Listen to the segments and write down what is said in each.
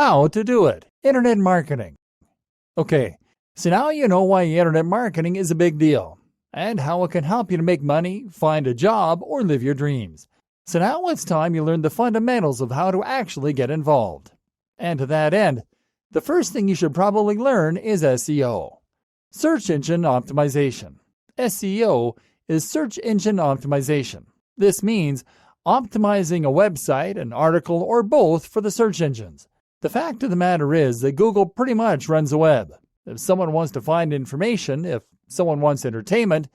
How to do it. Internet marketing. Okay, so now you know why internet marketing is a big deal and how it can help you to make money, find a job, or live your dreams. So now it's time you learn the fundamentals of how to actually get involved. And to that end, the first thing you should probably learn is SEO. Search Engine Optimization. SEO is Search Engine Optimization. This means optimizing a website, an article, or both for the search engines. The fact of the matter is that Google pretty much runs the web. If someone wants to find information, if someone wants entertainment,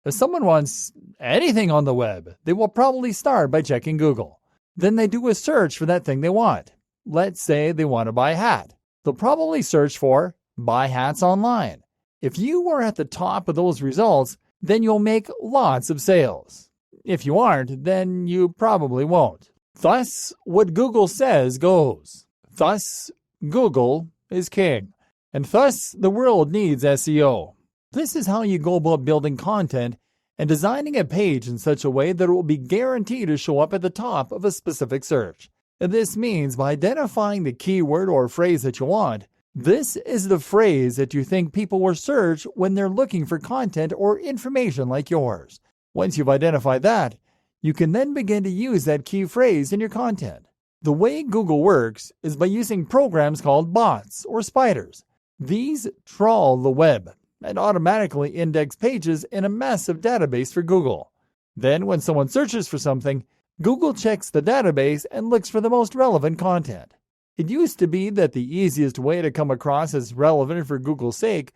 if someone wants anything on the web, they will probably start by checking Google. Then they do a search for that thing they want. Let's say they want to buy a hat. They'll probably search for buy hats online. If you are at the top of those results, then you'll make lots of sales. If you aren't, then you probably won't. Thus, what Google says goes. Thus, Google is king. And thus, the world needs SEO. This is how you go about building content and designing a page in such a way that it will be guaranteed to show up at the top of a specific search. And this means by identifying the keyword or phrase that you want, this is the phrase that you think people will search when they're looking for content or information like yours. Once you've identified that, you can then begin to use that key phrase in your content. The way Google works is by using programs called bots or spiders. These trawl the web and automatically index pages in a massive database for Google. Then when someone searches for something, Google checks the database and looks for the most relevant content. It used to be that the easiest way to come across as relevant for Google's sake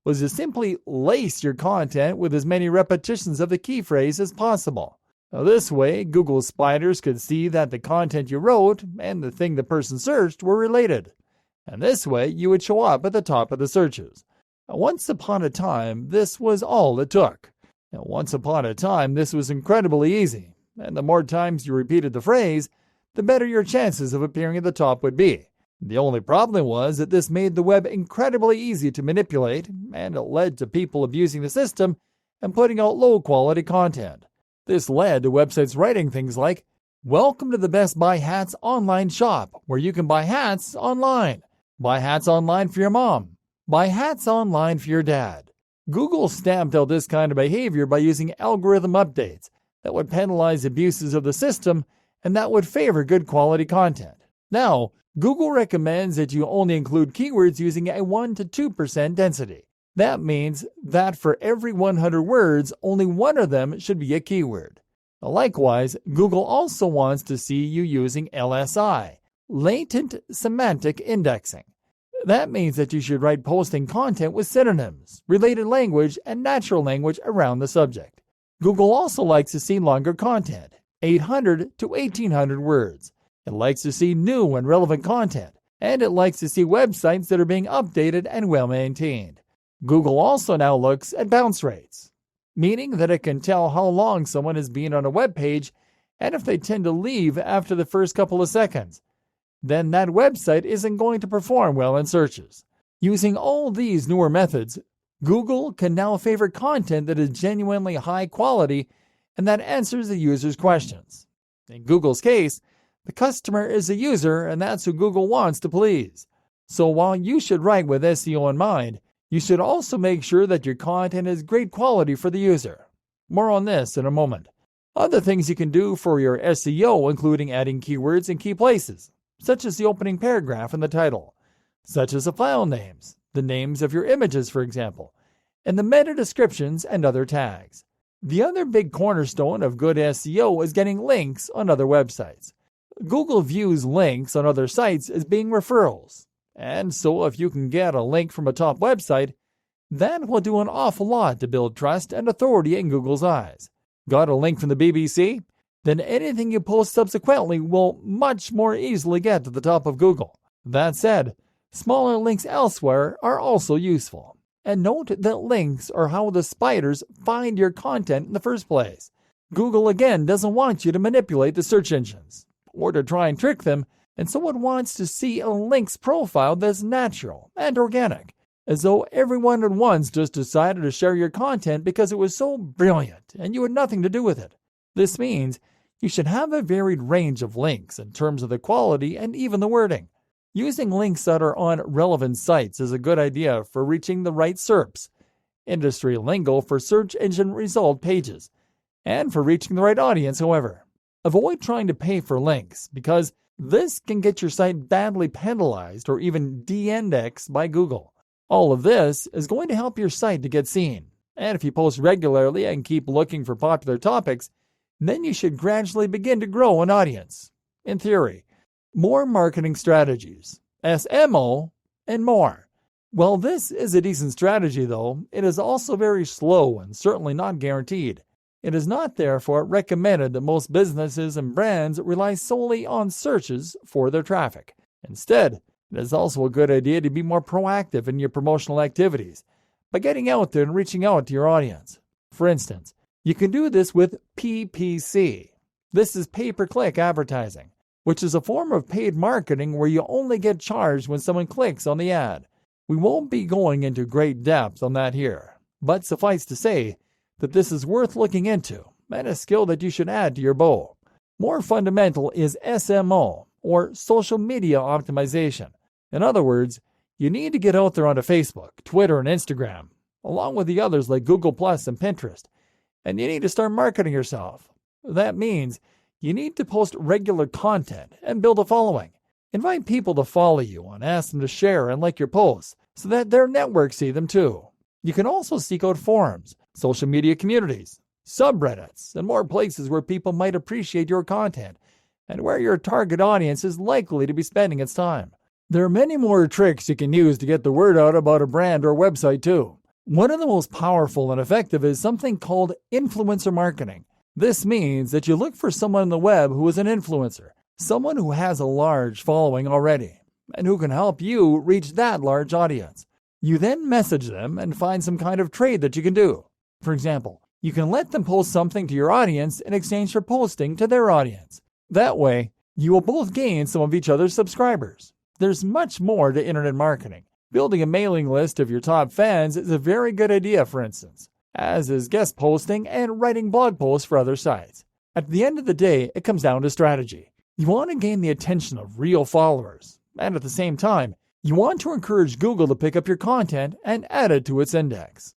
was to simply lace your content with as many repetitions of the key phrase as possible. Now, this way, Google spiders could see that the content you wrote and the thing the person searched were related. And this way, you would show up at the top of the searches. Now, once upon a time, this was all it took. Now, once upon a time, this was incredibly easy. And the more times you repeated the phrase, the better your chances of appearing at the top would be. The only problem was that this made the web incredibly easy to manipulate, and it led to people abusing the system and putting out low-quality content. This led to websites writing things like, "Welcome to the Best Buy Hats online shop, where you can buy hats online. Buy hats online for your mom. Buy hats online for your dad." Google stamped out this kind of behavior by using algorithm updates that would penalize abuses of the system and that would favor good quality content. Now, Google recommends that you only include keywords using a 1 to 2% density. That means that for every 100 words, only one of them should be a keyword. Likewise, Google also wants to see you using LSI, latent semantic indexing. That means that you should write posting content with synonyms, related language, and natural language around the subject. Google also likes to see longer content, 800 to 1800 words. It likes to see new and relevant content, and it likes to see websites that are being updated and well-maintained. Google also now looks at bounce rates, meaning that it can tell how long someone has been on a web page and if they tend to leave after the first couple of seconds. Then that website isn't going to perform well in searches. Using all these newer methods, Google can now favor content that is genuinely high quality and that answers the user's questions. In Google's case, the customer is the user, and that's who Google wants to please. So while you should write with SEO in mind, you should also make sure that your content is great quality for the user. More on this in a moment. Other things you can do for your SEO including adding keywords in key places, such as the opening paragraph and the title, such as the file names, the names of your images, for example, and the meta descriptions and other tags. The other big cornerstone of good SEO is getting links on other websites. Google views links on other sites as being referrals, and so if you can get a link from a top website, that will do an awful lot to build trust and authority in Google's eyes. Got a link from the BBC? Then anything you post subsequently will much more easily get to the top of Google. That said, smaller links elsewhere are also useful. And note that links are how the spiders find your content in the first place. Google again doesn't want you to manipulate the search engines or to try and trick them, and so it wants to see a link's profile that's natural and organic, as though everyone at once just decided to share your content because it was so brilliant and you had nothing to do with it. This means you should have a varied range of links in terms of the quality and even the wording. Using links that are on relevant sites is a good idea for reaching the right SERPs, industry lingo for search engine result pages, and for reaching the right audience, however. Avoid trying to pay for links because this can get your site badly penalized or even de-indexed by Google. All of this is going to help your site to get seen. And if you post regularly and keep looking for popular topics, then you should gradually begin to grow an audience. In theory, more marketing strategies, SMO, and more. While this is a decent strategy, though, it is also very slow and certainly not guaranteed. It is not therefore recommended that most businesses and brands rely solely on searches for their traffic. Instead, it is also a good idea to be more proactive in your promotional activities by getting out there and reaching out to your audience. For instance, you can do this with PPC. This is pay-per-click advertising, which is a form of paid marketing where you only get charged when someone clicks on the ad. We won't be going into great depth on that here, but suffice to say that this is worth looking into and a skill that you should add to your bow. More fundamental is SMO, or social media optimization. In other words, you need to get out there onto Facebook, Twitter, and Instagram, along with the others like Google Plus and Pinterest, and you need to start marketing yourself. That means you need to post regular content and build a following. Invite people to follow you and ask them to share and like your posts so that their networks see them too. You can also seek out forums, social media communities, subreddits, and more places where people might appreciate your content and where your target audience is likely to be spending its time. There are many more tricks you can use to get the word out about a brand or website too. One of the most powerful and effective is something called influencer marketing. This means that you look for someone on the web who is an influencer, someone who has a large following already, and who can help you reach that large audience. You then message them and find some kind of trade that you can do. For example, you can let them post something to your audience in exchange for posting to their audience. That way, you will both gain some of each other's subscribers. There's much more to internet marketing. Building a mailing list of your top fans is a very good idea, for instance, as is guest posting and writing blog posts for other sites. At the end of the day, it comes down to strategy. You want to gain the attention of real followers, and at the same time, you want to encourage Google to pick up your content and add it to its index.